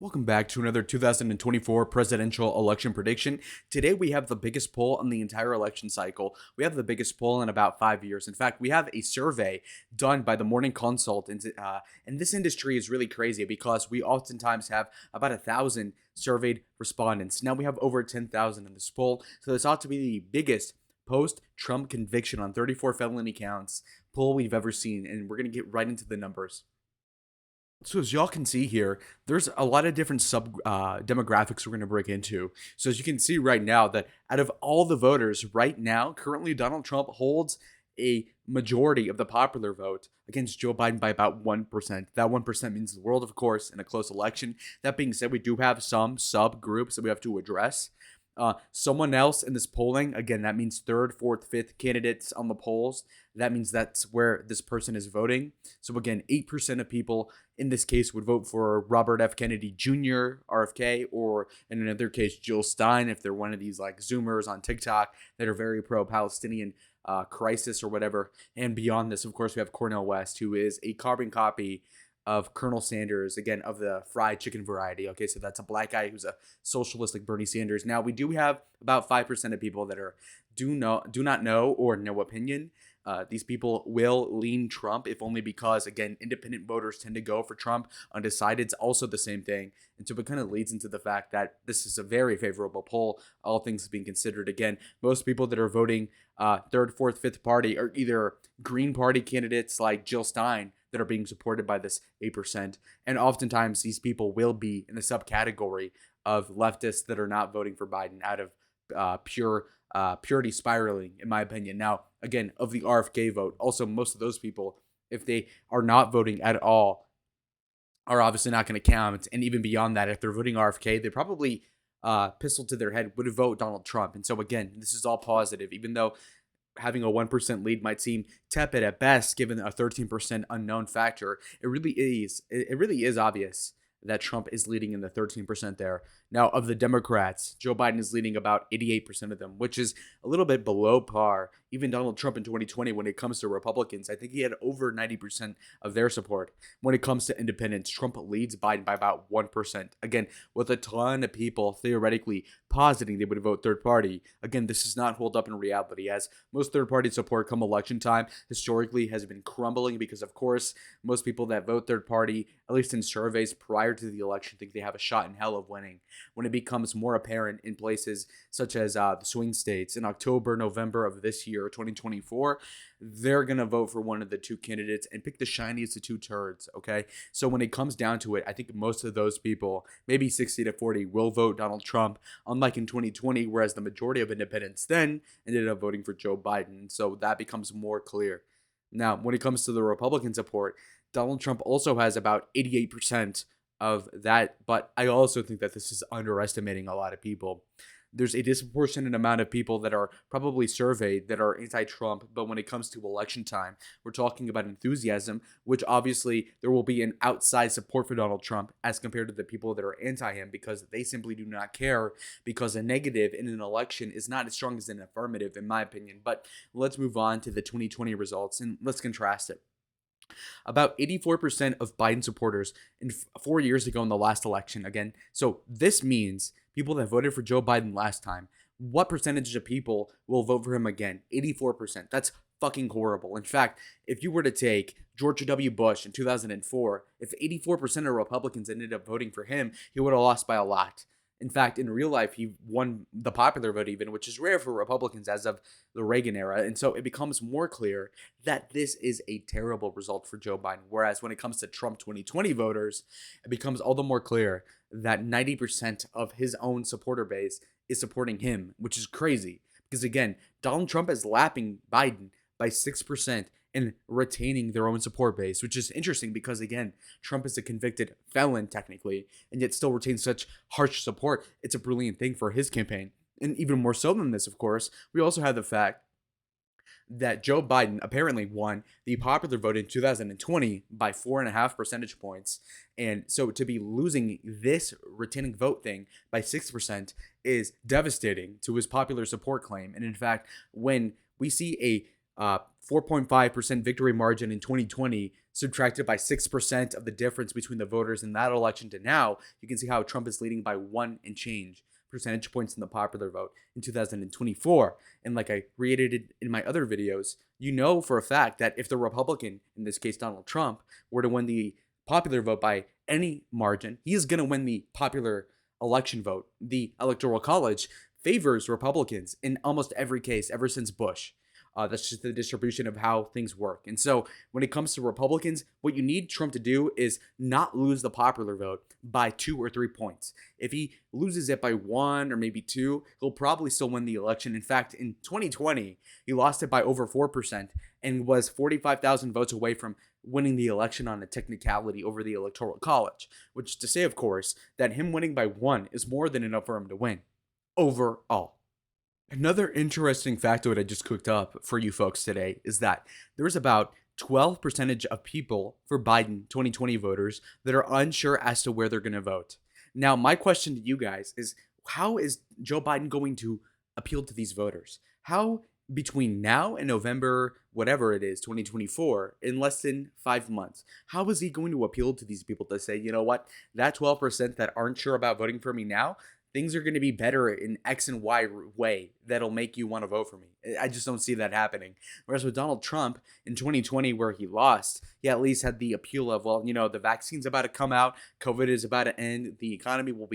Welcome back to another 2024 presidential election prediction. Today we have the biggest poll on the entire election cycle. We have the biggest poll in about 5 years. In fact, we have a survey done by the Morning Consult, and this industry is really crazy because we oftentimes have about 1,000 surveyed respondents. Now we have over 10,000 in this poll, so this ought to be the biggest post-Trump conviction on 34 felony counts poll we've ever seen, and we're going to get right into the numbers. So as y'all can see here, there's a lot of different demographics we're going to break into. So as you can see right now that out of all the voters right now, currently Donald Trump holds a majority of the popular vote against Joe Biden by about 1%. That 1% means the world, of course, in a close election. That being said, we do have some subgroups that we have to address. Someone else in this polling, again, that means third, fourth, fifth candidates on the polls. That means that's where this person is voting. So again, 8% of people in this case would vote for Robert F. Kennedy Jr., RFK, or in another case, Jill Stein, if they're one of these like Zoomers on TikTok that are very pro-Palestinian crisis or whatever. And beyond this, of course, we have Cornel West, who is a carbon copy of Colonel Sanders, again, of the fried chicken variety. Okay, so that's a black guy who's a socialist like Bernie Sanders. Now, we do have about 5% of people that are do not know or no opinion. These people will lean Trump, if only because, again, independent voters tend to go for Trump. Undecided's also the same thing. And so it kind of leads into the fact that this is a very favorable poll, all things being considered. Again, most people that are voting third, fourth, fifth party are either Green Party candidates like Jill Stein that are being supported by this 8%. And oftentimes these people will be in the subcategory of leftists that are not voting for Biden out of purity spiraling, in my opinion. Now, again, of the RFK vote, also most of those people, if they are not voting at all, are obviously not going to count. And even beyond that, if they're voting RFK, they probably pistol to their head would vote Donald Trump. And so again, this is all positive, even though having a 1% lead might seem tepid at best, given a 13% unknown factor. It really is obvious that Trump is leading in the 13% there. Now, of the Democrats, Joe Biden is leading about 88% of them, which is a little bit below par. Even Donald Trump in 2020, when it comes to Republicans, I think he had over 90% of their support. When it comes to independents, Trump leads Biden by about 1%. Again, with a ton of people theoretically positing they would vote third party. Again, this does not hold up in reality, as most third party support come election time historically has been crumbling because, of course, most people that vote third party, at least in surveys prior to the election, think they have a shot in hell of winning. When it becomes more apparent in places such as the swing states in October, November of this year, 2024, they're going to vote for one of the two candidates and pick the shiniest of two turds, okay? So when it comes down to it, I think most of those people, maybe 60 to 40, will vote Donald Trump, unlike in 2020, whereas the majority of independents then ended up voting for Joe Biden. So that becomes more clear. Now, when it comes to the Republican support, Donald Trump also has about 88% of that, but I also think that this is underestimating a lot of people. There's a disproportionate amount of people that are probably surveyed that are anti-Trump, but when it comes to election time, we're talking about enthusiasm, which obviously there will be an outside support for Donald Trump as compared to the people that are anti him because they simply do not care, because a negative in an election is not as strong as an affirmative, in my opinion. But let's move on to the 2020 results and let's contrast it. About 84% of Biden supporters in 4 years ago in the last election. Again, so this means people that voted for Joe Biden last time, what percentage of people will vote for him again? 84%. That's fucking horrible. In fact, if you were to take George W. Bush in 2004, if 84% of Republicans ended up voting for him, he would have lost by a lot. In fact, in real life, he won the popular vote even, which is rare for Republicans as of the Reagan era. And so it becomes more clear that this is a terrible result for Joe Biden. Whereas when it comes to Trump 2020 voters, it becomes all the more clear that 90% of his own supporter base is supporting him, which is crazy. Because again, Donald Trump is lapping Biden by 6% and retaining their own support base, which is interesting because, again, Trump is a convicted felon technically, and yet still retains such harsh support. It's a brilliant thing for his campaign. And even more so than this, of course, we also have the fact that Joe Biden apparently won the popular vote in 2020 by 4.5 percentage points. And so to be losing this retaining vote thing by 6% is devastating to his popular support claim. And in fact, when we see a 4.5% victory margin in 2020, subtracted by 6% of the difference between the voters in that election to now, you can see how Trump is leading by 1 and change percentage points in the popular vote in 2024. And like I reiterated in my other videos, you know for a fact that if the Republican, in this case Donald Trump, were to win the popular vote by any margin, he is going to win the popular election vote. The Electoral College favors Republicans in almost every case ever since Bush. That's just the distribution of how things work. And so when it comes to Republicans, what you need Trump to do is not lose the popular vote by 2 or 3 points. If he loses it by 1 or maybe 2, he'll probably still win the election. In fact, in 2020, he lost it by over 4% and was 45,000 votes away from winning the election on a technicality over the Electoral College, which is to say, of course, that him winning by 1 is more than enough for him to win overall. Another interesting factoid I just cooked up for you folks today is that there's about 12% of people for Biden 2020 voters that are unsure as to where they're going to vote. Now, my question to you guys is, how is Joe Biden going to appeal to these voters? How, between now and November, whatever it is, 2024, in less than 5 months, how is he going to appeal to these people to say, you know what, that 12% that aren't sure about voting for me now, things are going to be better in X and Y way that'll make you want to vote for me? I just don't see that happening. Whereas with Donald Trump in 2020, where he lost, he at least had the appeal of, well, you know, the vaccine's about to come out, COVID is about to end, the economy will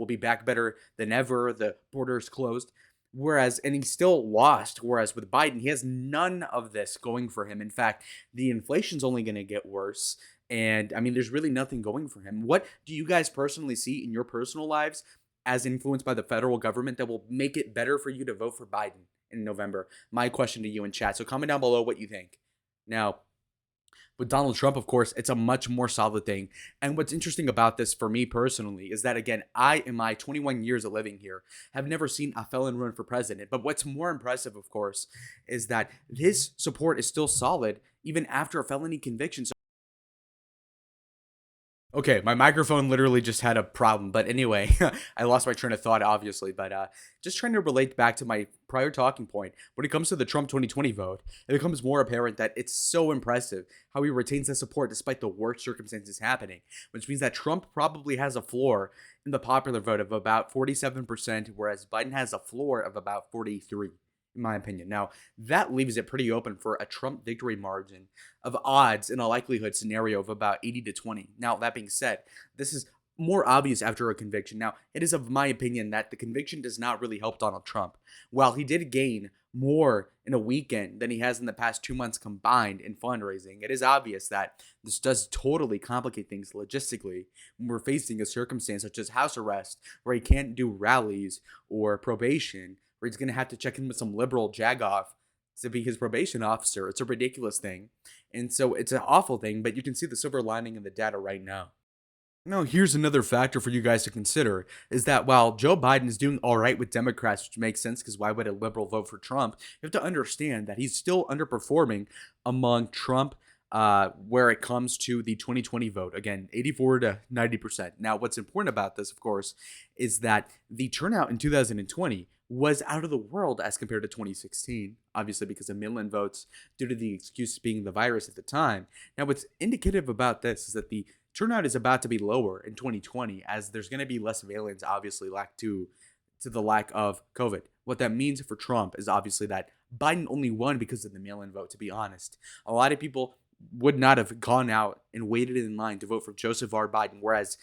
be back better than ever, the borders closed. And he still lost. Whereas with Biden, he has none of this going for him. In fact, the inflation's only going to get worse. And I mean, there's really nothing going for him. What do you guys personally see in your personal lives as influenced by the federal government that will make it better for you to vote for Biden in November? My question to you in chat. So comment down below what you think. Now, with Donald Trump, of course, it's a much more solid thing. And what's interesting about this for me personally is that, again, I, in my 21 years of living here, have never seen a felon run for president. But what's more impressive, of course, is that his support is still solid even after a felony conviction. Okay, my microphone literally just had a problem. But anyway, I lost my train of thought, obviously. But just trying to relate back to my prior talking point, when it comes to the Trump 2020 vote, it becomes more apparent that it's so impressive how he retains that support despite the worst circumstances happening, which means that Trump probably has a floor in the popular vote of about 47%, whereas Biden has a floor of about 43%. In my opinion. Now, that leaves it pretty open for a Trump victory margin of odds in a likelihood scenario of about 80 to 20. Now, that being said, this is more obvious after a conviction. Now, it is of my opinion that the conviction does not really help Donald Trump. While he did gain more in a weekend than he has in the past 2 months combined in fundraising, it is obvious that this does totally complicate things logistically when we're facing a circumstance such as house arrest, where he can't do rallies or probation, where he's going to have to check in with some liberal jagoff to be his probation officer. It's a ridiculous thing. And so it's an awful thing, but you can see the silver lining in the data right now. Now, here's another factor for you guys to consider, is that while Joe Biden is doing all right with Democrats, which makes sense because why would a liberal vote for Trump? You have to understand that he's still underperforming among Trump where it comes to the 2020 vote. Again, 84 to 90%. Now, what's important about this, of course, is that the turnout in 2020 was out of the world as compared to 2016, obviously because of mail-in votes due to the excuse being the virus at the time. Now, what's indicative about this is that the turnout is about to be lower in 2020 as there's going to be less mail-ins, obviously, to the lack of COVID. What that means for Trump is obviously that Biden only won because of the mail-in vote, to be honest. A lot of people would not have gone out and waited in line to vote for Joseph R. Biden, whereas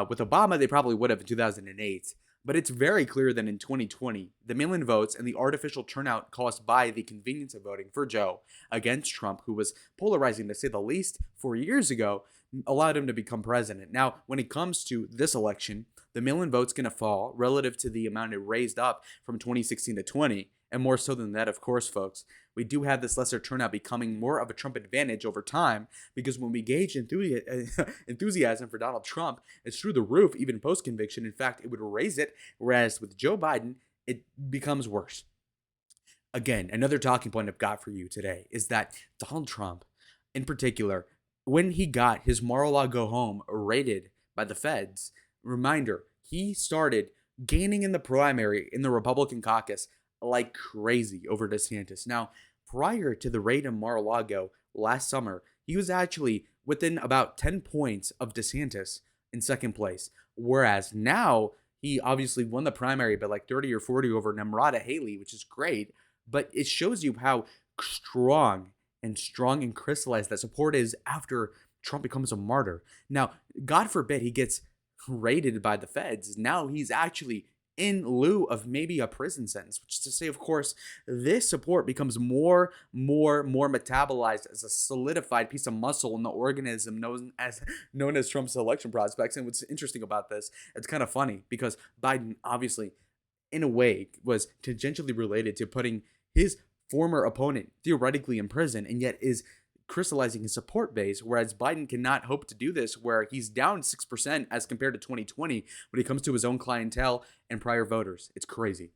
with Obama, they probably would have in 2008. But it's very clear that in 2020, the mail-in votes and the artificial turnout caused by the convenience of voting for Joe against Trump, who was polarizing to say the least 4 years ago, allowed him to become president. Now, when it comes to this election, the mail-in vote's going to fall relative to the amount it raised up from 2016 to 20. And more so than that, of course, folks, we do have this lesser turnout becoming more of a Trump advantage over time, because when we gauge enthusiasm for Donald Trump, it's through the roof, even post-conviction. In fact, it would raise it, whereas with Joe Biden, it becomes worse. Again, another talking point I've got for you today is that Donald Trump, in particular, when he got his Mar-a-Lago home raided by the feds, reminder, he started gaining in the primary in the Republican caucus like crazy over DeSantis. Now, prior to the raid in Mar-a-Lago last summer, he was actually within about 10 points of DeSantis in second place. Whereas now he obviously won the primary by like 30 or 40 over Namrata Haley, which is great. But it shows you how strong and crystallized that support is after Trump becomes a martyr. Now, God forbid he gets raided by the feds. Now he's actually in lieu of maybe a prison sentence, which is to say, of course, this support becomes more metabolized as a solidified piece of muscle in the organism known as Trump's election prospects. And what's interesting about this, it's kind of funny because Biden obviously, in a way, was tangentially related to putting his former opponent theoretically in prison, and yet is crystallizing his support base, whereas Biden cannot hope to do this, where he's down 6% as compared to 2020 when it comes to his own clientele and prior voters. It's crazy.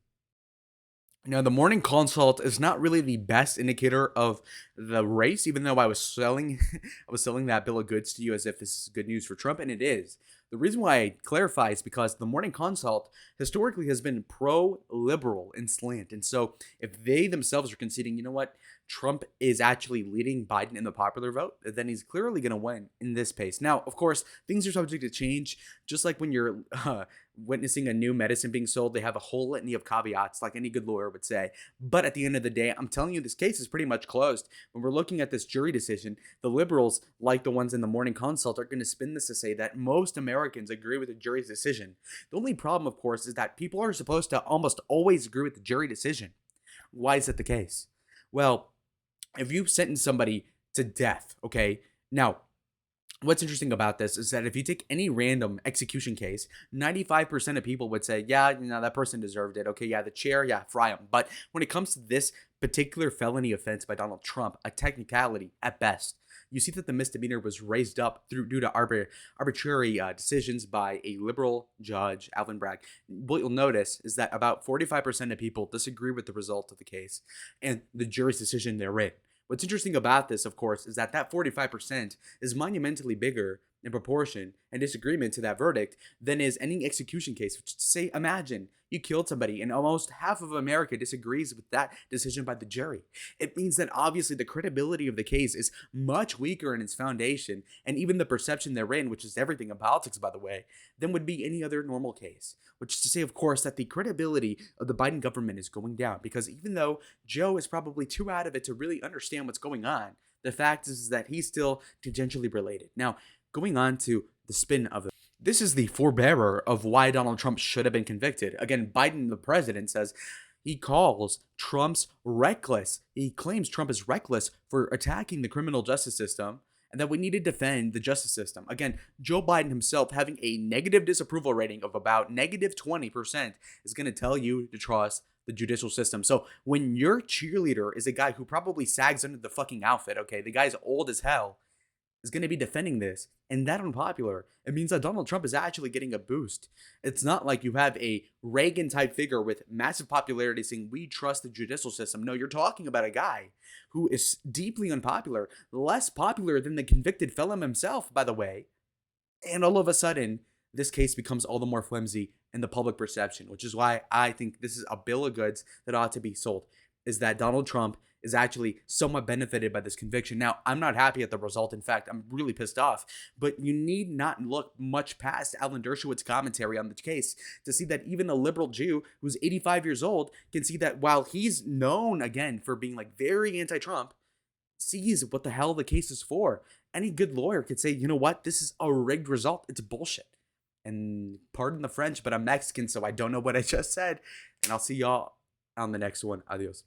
Now, the morning consult is not really the best indicator of the race, even though I was selling that bill of goods to you as if this is good news for Trump, and it is. The reason why I clarify is because the morning consult historically has been pro-liberal in slant. And so if they themselves are conceding, you know what, Trump is actually leading Biden in the popular vote, then he's clearly going to win in this pace. Now, of course, things are subject to change. Just like when you're witnessing a new medicine being sold, they have a whole litany of caveats, like any good lawyer would say. But at the end of the day, I'm telling you, this case is pretty much closed. When we're looking at this jury decision, the liberals, like the ones in the morning consult, are going to spin this to say that most Americans agree with the jury's decision. The only problem, of course, is that people are supposed to almost always agree with the jury decision. Why is that the case? Well, if you sentence somebody to death, okay, now, what's interesting about this is that if you take any random execution case, 95% of people would say, yeah, that person deserved it. Okay, yeah, the chair, yeah, fry him. But when it comes to this particular felony offense by Donald Trump, a technicality at best, you see that the misdemeanor was raised up due to arbitrary decisions by a liberal judge, Alvin Bragg. What you'll notice is that about 45% of people disagree with the result of the case and the jury's decision therein. What's interesting about this, of course, is that 45% is monumentally bigger in proportion and disagreement to that verdict than is any execution case. Which is to say, imagine you killed somebody and almost half of America disagrees with that decision by the jury. It means that obviously the credibility of the case is much weaker in its foundation, and even the perception therein, which is everything in politics, by the way, than would be any other normal case. Which is to say, of course, that the credibility of the Biden government is going down, because even though Joe is probably too out of it to really understand what's going on, the fact is that he's still tangentially related. Now, going on to the spin of it. This is the forebearer of why Donald Trump should have been convicted. Again, Biden, the president, says he calls Trump's reckless. He claims Trump is reckless for attacking the criminal justice system and that we need to defend the justice system. Again, Joe Biden himself having a negative disapproval rating of about negative 20% is going to tell you to trust the judicial system. So when your cheerleader is a guy who probably sags under the fucking outfit, okay, the guy's old as hell, is going to be defending this and that unpopular, it means that Donald Trump is actually getting a boost. It's not like you have a Reagan type figure with massive popularity saying we trust the judicial system. No, you're talking about a guy who is deeply unpopular, less popular than the convicted felon himself, by the way. And all of a sudden, this case becomes all the more flimsy in the public perception, which is why I think this is a bill of goods that ought to be sold, is that Donald Trump is actually somewhat benefited by this conviction. Now, I'm not happy at the result. In fact, I'm really pissed off. But you need not look much past Alan Dershowitz's commentary on the case to see that even a liberal Jew who's 85 years old can see that while he's known, again, for being like very anti-Trump, sees what the hell the case is for. Any good lawyer could say, you know what, this is a rigged result. It's bullshit. And pardon the French, but I'm Mexican, so I don't know what I just said. And I'll see y'all on the next one. Adios.